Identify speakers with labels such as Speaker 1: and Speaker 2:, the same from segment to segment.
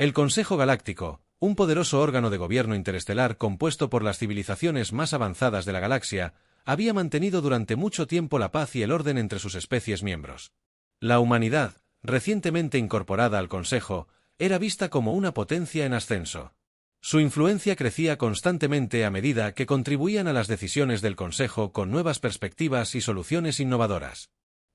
Speaker 1: El Consejo Galáctico, un poderoso órgano de gobierno interestelar compuesto por las civilizaciones más avanzadas de la galaxia, había mantenido durante mucho tiempo la paz y el orden entre sus especies miembros. La humanidad, recientemente incorporada al Consejo, era vista como una potencia en ascenso. Su influencia crecía constantemente a medida que contribuían a las decisiones del Consejo con nuevas perspectivas y soluciones innovadoras.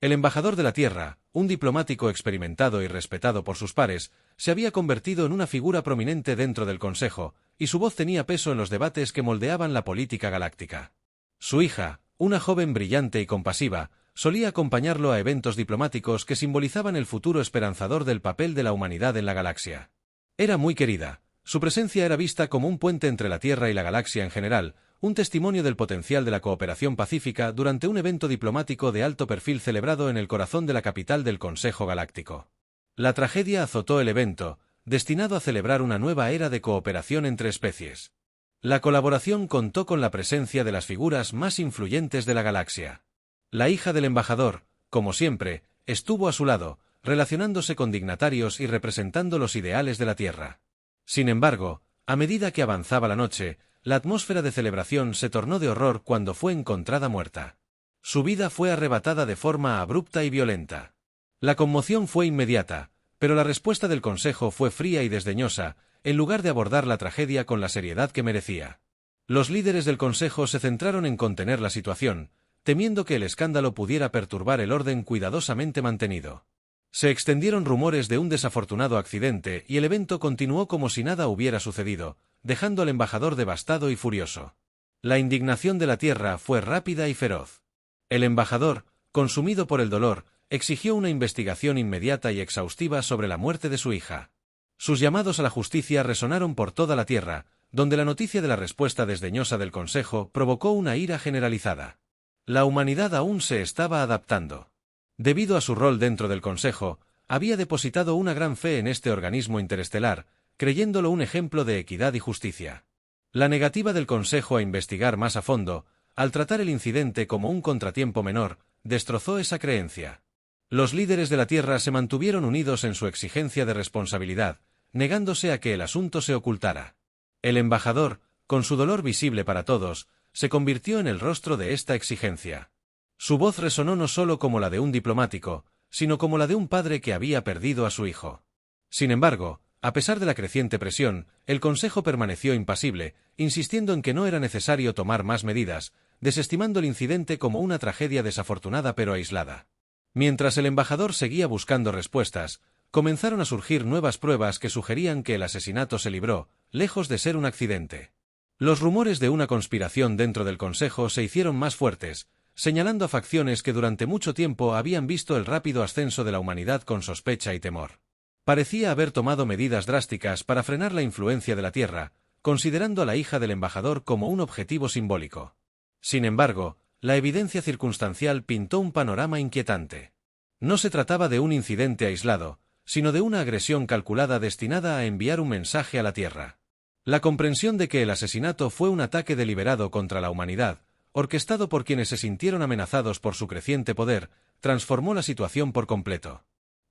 Speaker 1: El embajador de la Tierra, un diplomático experimentado y respetado por sus pares, se había convertido en una figura prominente dentro del Consejo, y su voz tenía peso en los debates que moldeaban la política galáctica. Su hija, una joven brillante y compasiva, solía acompañarlo a eventos diplomáticos que simbolizaban el futuro esperanzador del papel de la humanidad en la galaxia. Era muy querida. Su presencia era vista como un puente entre la Tierra y la galaxia en general, un testimonio del potencial de la cooperación pacífica durante un evento diplomático de alto perfil celebrado en el corazón de la capital del Consejo Galáctico. La tragedia azotó el evento, destinado a celebrar una nueva era de cooperación entre especies. La colaboración contó con la presencia de las figuras más influyentes de la galaxia. La hija del embajador, como siempre, estuvo a su lado, relacionándose con dignatarios y representando los ideales de la Tierra. Sin embargo, a medida que avanzaba la noche, la atmósfera de celebración se tornó de horror cuando fue encontrada muerta. Su vida fue arrebatada de forma abrupta y violenta. La conmoción fue inmediata, pero la respuesta del Consejo fue fría y desdeñosa, en lugar de abordar la tragedia con la seriedad que merecía. Los líderes del Consejo se centraron en contener la situación, temiendo que el escándalo pudiera perturbar el orden cuidadosamente mantenido. Se extendieron rumores de un desafortunado accidente y el evento continuó como si nada hubiera sucedido, dejando al embajador devastado y furioso. La indignación de la Tierra fue rápida y feroz. El embajador, consumido por el dolor, exigió una investigación inmediata y exhaustiva sobre la muerte de su hija. Sus llamados a la justicia resonaron por toda la Tierra, donde la noticia de la respuesta desdeñosa del Consejo provocó una ira generalizada. La humanidad aún se estaba adaptando. Debido a su rol dentro del Consejo, había depositado una gran fe en este organismo interestelar, creyéndolo un ejemplo de equidad y justicia. La negativa del Consejo a investigar más a fondo, al tratar el incidente como un contratiempo menor, destrozó esa creencia. Los líderes de la Tierra se mantuvieron unidos en su exigencia de responsabilidad, negándose a que el asunto se ocultara. El embajador, con su dolor visible para todos, se convirtió en el rostro de esta exigencia. Su voz resonó no solo como la de un diplomático, sino como la de un padre que había perdido a su hijo. Sin embargo, a pesar de la creciente presión, el Consejo permaneció impasible, insistiendo en que no era necesario tomar más medidas, desestimando el incidente como una tragedia desafortunada pero aislada. Mientras el embajador seguía buscando respuestas, comenzaron a surgir nuevas pruebas que sugerían que el asesinato se libró, lejos de ser un accidente. Los rumores de una conspiración dentro del Consejo se hicieron más fuertes, señalando a facciones que durante mucho tiempo habían visto el rápido ascenso de la humanidad con sospecha y temor. Parecía haber tomado medidas drásticas para frenar la influencia de la Tierra, considerando a la hija del embajador como un objetivo simbólico. Sin embargo, la evidencia circunstancial pintó un panorama inquietante. No se trataba de un incidente aislado, sino de una agresión calculada destinada a enviar un mensaje a la Tierra. La comprensión de que el asesinato fue un ataque deliberado contra la humanidad, orquestado por quienes se sintieron amenazados por su creciente poder, transformó la situación por completo.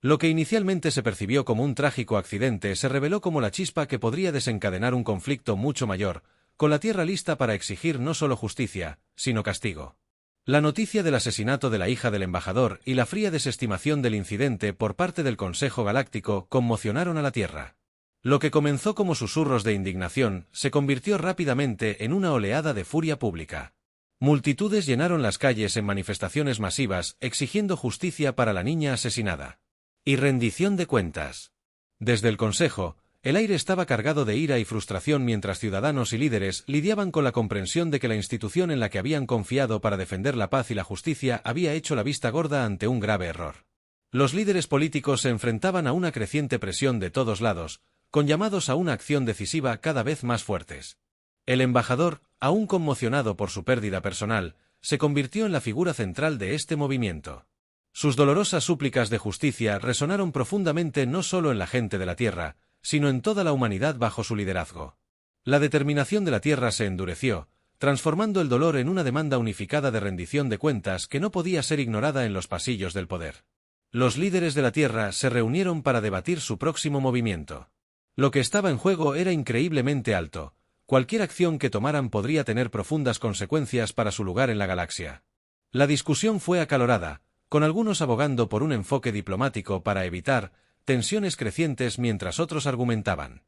Speaker 1: Lo que inicialmente se percibió como un trágico accidente se reveló como la chispa que podría desencadenar un conflicto mucho mayor, con la Tierra lista para exigir no solo justicia, sino castigo. La noticia del asesinato de la hija del embajador y la fría desestimación del incidente por parte del Consejo Galáctico conmocionaron a la Tierra. Lo que comenzó como susurros de indignación se convirtió rápidamente en una oleada de furia pública. Multitudes llenaron las calles en manifestaciones masivas exigiendo justicia para la niña asesinada. Y rendición de cuentas. Desde el Consejo, el aire estaba cargado de ira y frustración mientras ciudadanos y líderes lidiaban con la comprensión de que la institución en la que habían confiado para defender la paz y la justicia había hecho la vista gorda ante un grave error. Los líderes políticos se enfrentaban a una creciente presión de todos lados, con llamados a una acción decisiva cada vez más fuertes. El embajador, aún conmocionado por su pérdida personal, se convirtió en la figura central de este movimiento. Sus dolorosas súplicas de justicia resonaron profundamente no solo en la gente de la Tierra, sino en toda la humanidad bajo su liderazgo. La determinación de la Tierra se endureció, transformando el dolor en una demanda unificada de rendición de cuentas que no podía ser ignorada en los pasillos del poder. Los líderes de la Tierra se reunieron para debatir su próximo movimiento. Lo que estaba en juego era increíblemente alto. Cualquier acción que tomaran podría tener profundas consecuencias para su lugar en la galaxia. La discusión fue acalorada, con algunos abogando por un enfoque diplomático para evitar tensiones crecientes mientras otros argumentaban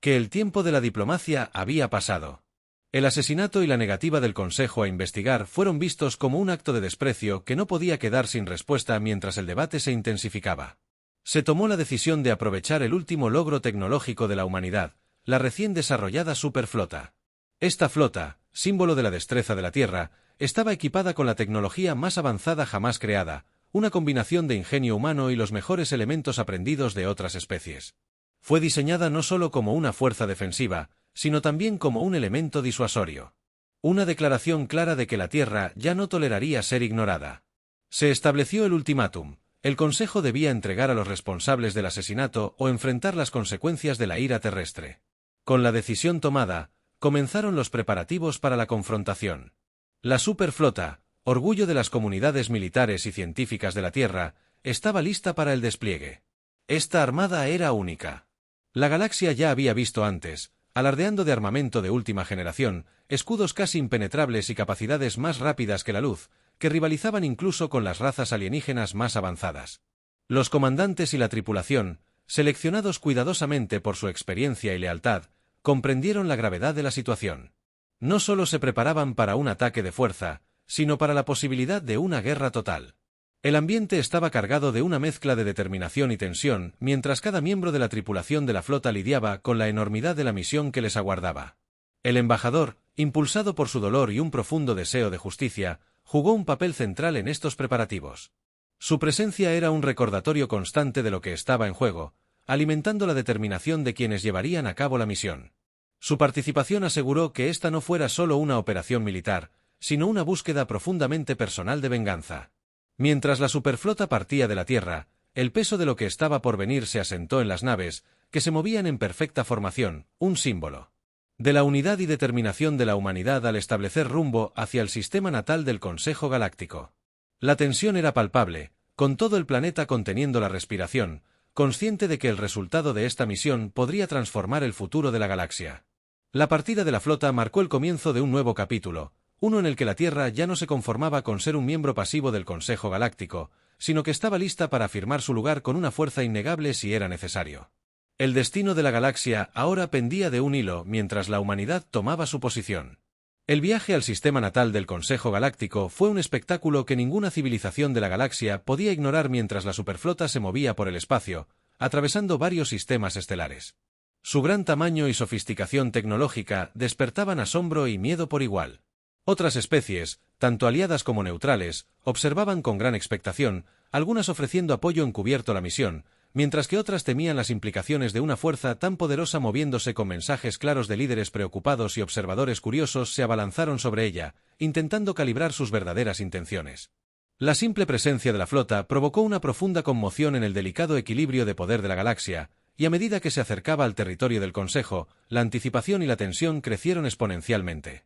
Speaker 1: que el tiempo de la diplomacia había pasado. El asesinato y la negativa del Consejo a investigar fueron vistos como un acto de desprecio que no podía quedar sin respuesta mientras el debate se intensificaba. Se tomó la decisión de aprovechar el último logro tecnológico de la humanidad, la recién desarrollada superflota. Esta flota, símbolo de la destreza de la Tierra, estaba equipada con la tecnología más avanzada jamás creada, una combinación de ingenio humano y los mejores elementos aprendidos de otras especies. Fue diseñada no solo como una fuerza defensiva, sino también como un elemento disuasorio. Una declaración clara de que la Tierra ya no toleraría ser ignorada. Se estableció el ultimátum. El Consejo debía entregar a los responsables del asesinato o enfrentar las consecuencias de la ira terrestre. Con la decisión tomada, comenzaron los preparativos para la confrontación. La superflota, orgullo de las comunidades militares y científicas de la Tierra, estaba lista para el despliegue. Esta armada era única. La galaxia ya había visto antes, alardeando de armamento de última generación, escudos casi impenetrables y capacidades más rápidas que la luz, que rivalizaban incluso con las razas alienígenas más avanzadas. Los comandantes y la tripulación, seleccionados cuidadosamente por su experiencia y lealtad, comprendieron la gravedad de la situación. No solo se preparaban para un ataque de fuerza, sino para la posibilidad de una guerra total. El ambiente estaba cargado de una mezcla de determinación y tensión, mientras cada miembro de la tripulación de la flota lidiaba con la enormidad de la misión que les aguardaba. El embajador, impulsado por su dolor y un profundo deseo de justicia, jugó un papel central en estos preparativos. Su presencia era un recordatorio constante de lo que estaba en juego, alimentando la determinación de quienes llevarían a cabo la misión. Su participación aseguró que esta no fuera solo una operación militar, sino una búsqueda profundamente personal de venganza. Mientras la superflota partía de la Tierra, el peso de lo que estaba por venir se asentó en las naves, que se movían en perfecta formación, un símbolo de la unidad y determinación de la humanidad al establecer rumbo hacia el sistema natal del Consejo Galáctico. La tensión era palpable, con todo el planeta conteniendo la respiración, consciente de que el resultado de esta misión podría transformar el futuro de la galaxia. La partida de la flota marcó el comienzo de un nuevo capítulo, uno en el que la Tierra ya no se conformaba con ser un miembro pasivo del Consejo Galáctico, sino que estaba lista para afirmar su lugar con una fuerza innegable si era necesario. El destino de la galaxia ahora pendía de un hilo mientras la humanidad tomaba su posición. El viaje al sistema natal del Consejo Galáctico fue un espectáculo que ninguna civilización de la galaxia podía ignorar mientras la superflota se movía por el espacio, atravesando varios sistemas estelares. Su gran tamaño y sofisticación tecnológica despertaban asombro y miedo por igual. Otras especies, tanto aliadas como neutrales, observaban con gran expectación, algunas ofreciendo apoyo encubierto a la misión, mientras que otras temían las implicaciones de una fuerza tan poderosa moviéndose con mensajes claros de líderes preocupados y observadores curiosos se abalanzaron sobre ella, intentando calibrar sus verdaderas intenciones. La simple presencia de la flota provocó una profunda conmoción en el delicado equilibrio de poder de la galaxia, y a medida que se acercaba al territorio del Consejo, la anticipación y la tensión crecieron exponencialmente.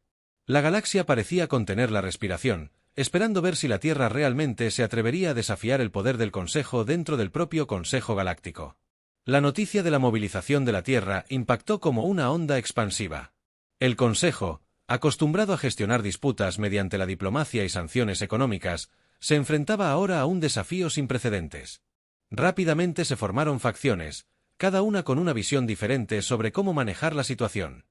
Speaker 1: La galaxia parecía contener la respiración, esperando ver si la Tierra realmente se atrevería a desafiar el poder del Consejo dentro del propio Consejo Galáctico. La noticia de la movilización de la Tierra impactó como una onda expansiva. El Consejo, acostumbrado a gestionar disputas mediante la diplomacia y sanciones económicas, se enfrentaba ahora a un desafío sin precedentes. Rápidamente se formaron facciones, cada una con una visión diferente sobre cómo manejar la situación.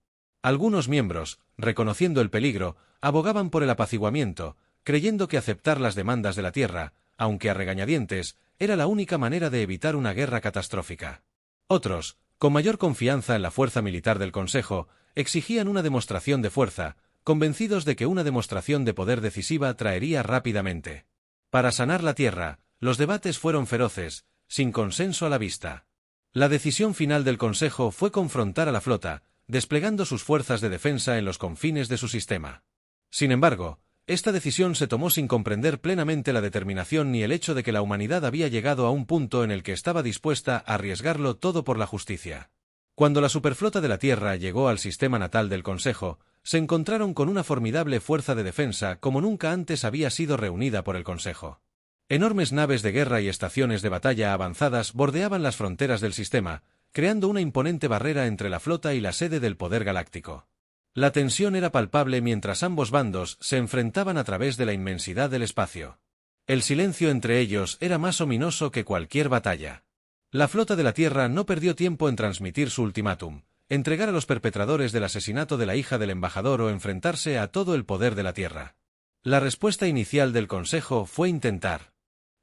Speaker 1: Algunos miembros, reconociendo el peligro, abogaban por el apaciguamiento, creyendo que aceptar las demandas de la Tierra, aunque a regañadientes, era la única manera de evitar una guerra catastrófica. Otros, con mayor confianza en la fuerza militar del Consejo, exigían una demostración de fuerza, convencidos de que una demostración de poder decisiva traería rápidamente. Para sanar la Tierra, los debates fueron feroces, sin consenso a la vista. La decisión final del Consejo fue confrontar a la flota, desplegando sus fuerzas de defensa en los confines de su sistema. Sin embargo, esta decisión se tomó sin comprender plenamente la determinación ni el hecho de que la humanidad había llegado a un punto en el que estaba dispuesta a arriesgarlo todo por la justicia. Cuando la superflota de la Tierra llegó al sistema natal del Consejo, se encontraron con una formidable fuerza de defensa como nunca antes había sido reunida por el Consejo. Enormes naves de guerra y estaciones de batalla avanzadas bordeaban las fronteras del sistema, creando una imponente barrera entre la flota y la sede del poder galáctico. La tensión era palpable mientras ambos bandos se enfrentaban a través de la inmensidad del espacio. El silencio entre ellos era más ominoso que cualquier batalla. La flota de la Tierra no perdió tiempo en transmitir su ultimátum: entregar a los perpetradores del asesinato de la hija del embajador o enfrentarse a todo el poder de la Tierra. La respuesta inicial del Consejo fue intentar.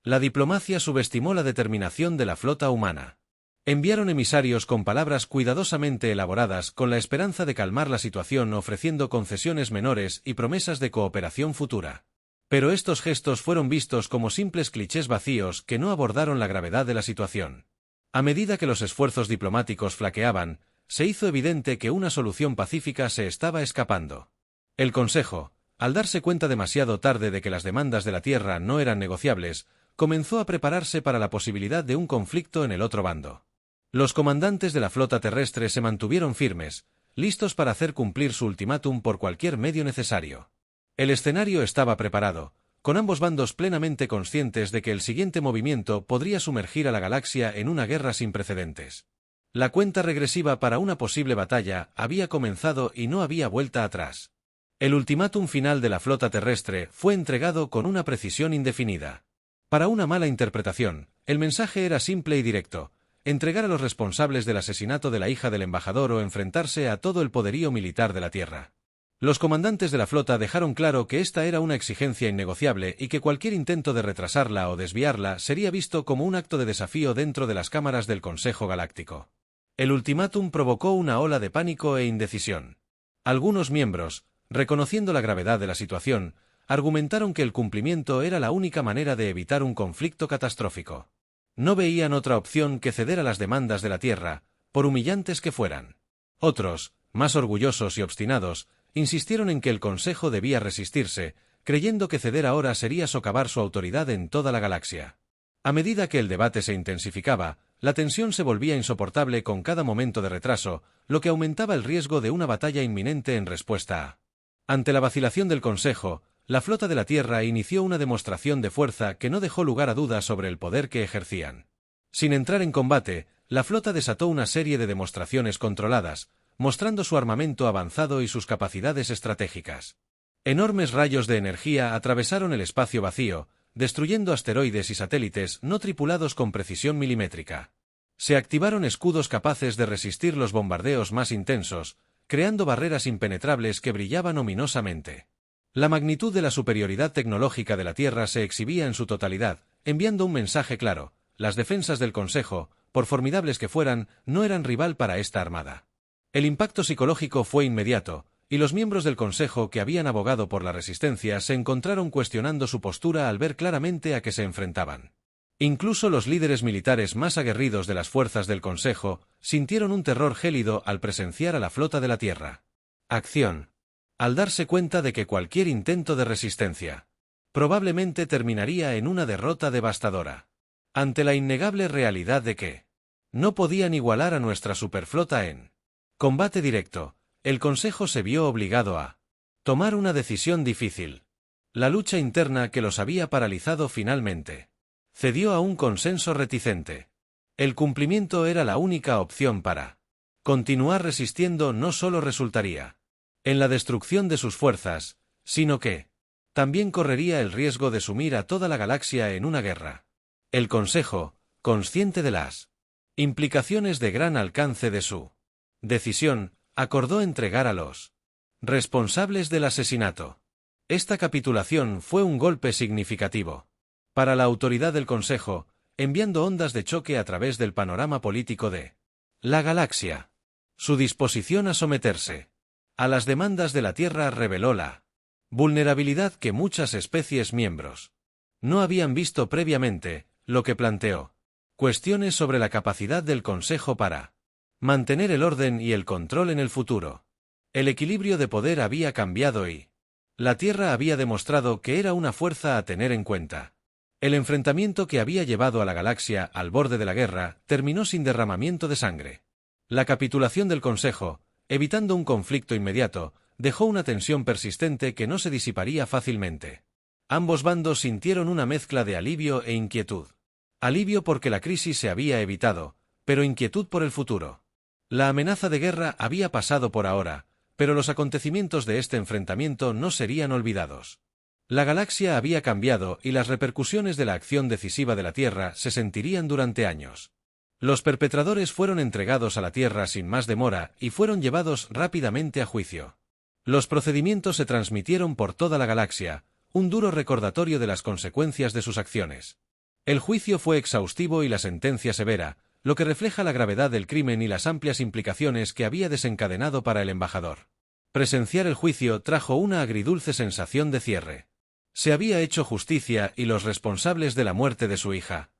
Speaker 1: La diplomacia subestimó la determinación de la flota humana. Enviaron emisarios con palabras cuidadosamente elaboradas con la esperanza de calmar la situación, ofreciendo concesiones menores y promesas de cooperación futura. Pero estos gestos fueron vistos como simples clichés vacíos que no abordaron la gravedad de la situación. A medida que los esfuerzos diplomáticos flaqueaban, se hizo evidente que una solución pacífica se estaba escapando. El Consejo, al darse cuenta demasiado tarde de que las demandas de la Tierra no eran negociables, comenzó a prepararse para la posibilidad de un conflicto en el otro bando. Los comandantes de la flota terrestre se mantuvieron firmes, listos para hacer cumplir su ultimátum por cualquier medio necesario. El escenario estaba preparado, con ambos bandos plenamente conscientes de que el siguiente movimiento podría sumergir a la galaxia en una guerra sin precedentes. La cuenta regresiva para una posible batalla había comenzado y no había vuelta atrás. El ultimátum final de la flota terrestre fue entregado con una precisión indefinida. Para una mala interpretación, el mensaje era simple y directo: entregar a los responsables del asesinato de la hija del embajador o enfrentarse a todo el poderío militar de la Tierra. Los comandantes de la flota dejaron claro que esta era una exigencia innegociable y que cualquier intento de retrasarla o desviarla sería visto como un acto de desafío dentro de las cámaras del Consejo Galáctico. El ultimátum provocó una ola de pánico e indecisión. Algunos miembros, reconociendo la gravedad de la situación, argumentaron que el cumplimiento era la única manera de evitar un conflicto catastrófico. No veían otra opción que ceder a las demandas de la Tierra, por humillantes que fueran. Otros, más orgullosos y obstinados, insistieron en que el Consejo debía resistirse, creyendo que ceder ahora sería socavar su autoridad en toda la galaxia. A medida que el debate se intensificaba, la tensión se volvía insoportable con cada momento de retraso, lo que aumentaba el riesgo de una batalla inminente en respuesta a. Ante la vacilación del Consejo, la flota de la Tierra inició una demostración de fuerza que no dejó lugar a dudas sobre el poder que ejercían. Sin entrar en combate, la flota desató una serie de demostraciones controladas, mostrando su armamento avanzado y sus capacidades estratégicas. Enormes rayos de energía atravesaron el espacio vacío, destruyendo asteroides y satélites no tripulados con precisión milimétrica. Se activaron escudos capaces de resistir los bombardeos más intensos, creando barreras impenetrables que brillaban ominosamente. La magnitud de la superioridad tecnológica de la Tierra se exhibía en su totalidad, enviando un mensaje claro: las defensas del Consejo, por formidables que fueran, no eran rival para esta armada. El impacto psicológico fue inmediato, y los miembros del Consejo que habían abogado por la resistencia se encontraron cuestionando su postura al ver claramente a qué se enfrentaban. Incluso los líderes militares más aguerridos de las fuerzas del Consejo sintieron un terror gélido al presenciar a la flota de la Tierra. Acción. Al darse cuenta de que cualquier intento de resistencia probablemente terminaría en una derrota devastadora. Ante la innegable realidad de que no podían igualar a nuestra superflota en combate directo, el Consejo se vio obligado a tomar una decisión difícil. La lucha interna que los había paralizado finalmente cedió a un consenso reticente. El cumplimiento era la única opción para continuar resistiendo. No solo resultaría en la destrucción de sus fuerzas, sino que también correría el riesgo de sumir a toda la galaxia en una guerra. El Consejo, consciente de las implicaciones de gran alcance de su decisión, acordó entregar a los responsables del asesinato. Esta capitulación fue un golpe significativo para la autoridad del Consejo, enviando ondas de choque a través del panorama político de la galaxia. Su disposición a someterse a las demandas de la Tierra reveló la vulnerabilidad que muchas especies miembros no habían visto previamente, lo que planteó cuestiones sobre la capacidad del Consejo para mantener el orden y el control en el futuro. El equilibrio de poder había cambiado y la Tierra había demostrado que era una fuerza a tener en cuenta. El enfrentamiento que había llevado a la galaxia al borde de la guerra terminó sin derramamiento de sangre. La capitulación del Consejo, evitando un conflicto inmediato, dejó una tensión persistente que no se disiparía fácilmente. Ambos bandos sintieron una mezcla de alivio e inquietud. Alivio porque la crisis se había evitado, pero inquietud por el futuro. La amenaza de guerra había pasado por ahora, pero los acontecimientos de este enfrentamiento no serían olvidados. La galaxia había cambiado y las repercusiones de la acción decisiva de la Tierra se sentirían durante años. Los perpetradores fueron entregados a la Tierra sin más demora y fueron llevados rápidamente a juicio. Los procedimientos se transmitieron por toda la galaxia, un duro recordatorio de las consecuencias de sus acciones. El juicio fue exhaustivo y la sentencia severa, lo que refleja la gravedad del crimen y las amplias implicaciones que había desencadenado para el embajador. Presenciar el juicio trajo una agridulce sensación de cierre. Se había hecho justicia y los responsables de la muerte de su hija.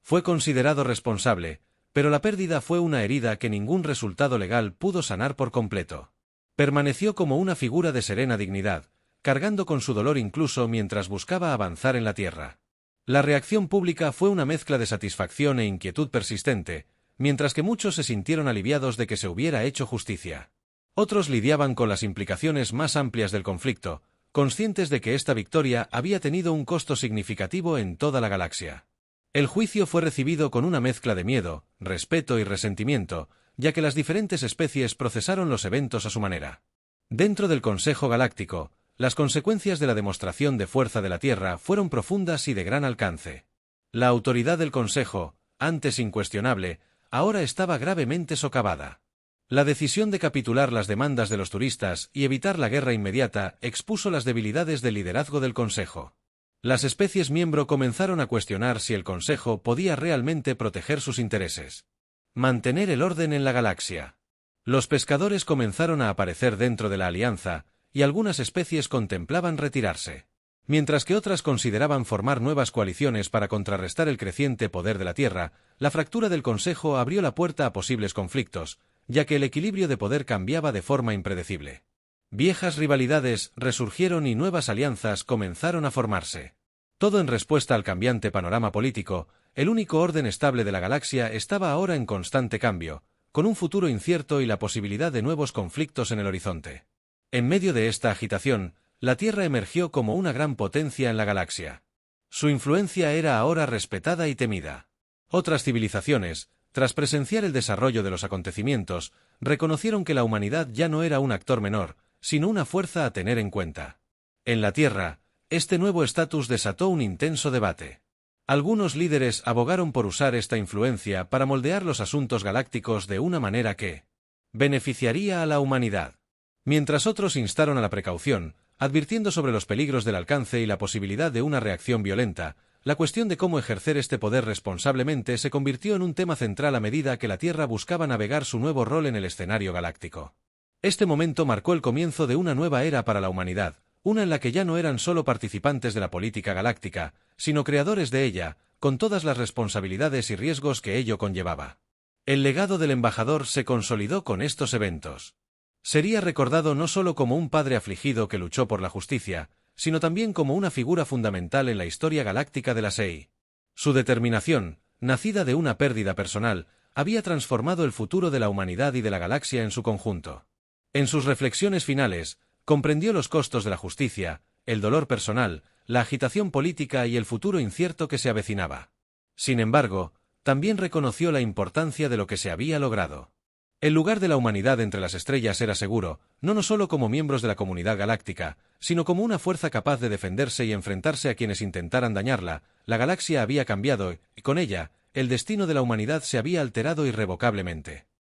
Speaker 1: Fue considerado responsable, pero la pérdida fue una herida que ningún resultado legal pudo sanar por completo. Permaneció como una figura de serena dignidad, cargando con su dolor incluso mientras buscaba avanzar en la Tierra. La reacción pública fue una mezcla de satisfacción e inquietud persistente, mientras que muchos se sintieron aliviados de que se hubiera hecho justicia. Otros lidiaban con las implicaciones más amplias del conflicto, conscientes de que esta victoria había tenido un costo significativo en toda la galaxia. El juicio fue recibido con una mezcla de miedo, respeto y resentimiento, ya que las diferentes especies procesaron los eventos a su manera. Dentro del Consejo Galáctico, las consecuencias de la demostración de fuerza de la Tierra fueron profundas y de gran alcance. La autoridad del Consejo, antes incuestionable, ahora estaba gravemente socavada. La decisión de capitular las demandas de los turistas y evitar la guerra inmediata expuso las debilidades del liderazgo del Consejo. Las especies miembro comenzaron a cuestionar si el Consejo podía realmente proteger sus intereses. Mantener el orden en la galaxia. Los pescadores comenzaron a aparecer dentro de la alianza, y algunas especies contemplaban retirarse. Mientras que otras consideraban formar nuevas coaliciones para contrarrestar el creciente poder de la Tierra, la fractura del Consejo abrió la puerta a posibles conflictos, ya que el equilibrio de poder cambiaba de forma impredecible. Viejas rivalidades resurgieron y nuevas alianzas comenzaron a formarse. Todo en respuesta al cambiante panorama político, el único orden estable de la galaxia estaba ahora en constante cambio, con un futuro incierto y la posibilidad de nuevos conflictos en el horizonte. En medio de esta agitación, la Tierra emergió como una gran potencia en la galaxia. Su influencia era ahora respetada y temida. Otras civilizaciones, tras presenciar el desarrollo de los acontecimientos, reconocieron que la humanidad ya no era un actor menor, sino una fuerza a tener en cuenta. En la Tierra, este nuevo estatus desató un intenso debate. Algunos líderes abogaron por usar esta influencia para moldear los asuntos galácticos de una manera que beneficiaría a la humanidad, mientras otros instaron a la precaución, advirtiendo sobre los peligros del alcance y la posibilidad de una reacción violenta. La cuestión de cómo ejercer este poder responsablemente se convirtió en un tema central a medida que la Tierra buscaba navegar su nuevo rol en el escenario galáctico. Este momento marcó el comienzo de una nueva era para la humanidad, una en la que ya no eran solo participantes de la política galáctica, sino creadores de ella, con todas las responsabilidades y riesgos que ello conllevaba. El legado del embajador se consolidó con estos eventos. Sería recordado no solo como un padre afligido que luchó por la justicia, sino también como una figura fundamental en la historia galáctica de la SEI. Su determinación, nacida de una pérdida personal, había transformado el futuro de la humanidad y de la galaxia en su conjunto. En sus reflexiones finales, comprendió los costos de la justicia, el dolor personal, la agitación política y el futuro incierto que se avecinaba. Sin embargo, también reconoció la importancia de lo que se había logrado. El lugar de la humanidad entre las estrellas era seguro, no solo como miembros de la comunidad galáctica, sino como una fuerza capaz de defenderse y enfrentarse a quienes intentaran dañarla. La galaxia había cambiado y, con ella, el destino de la humanidad se había alterado irrevocablemente.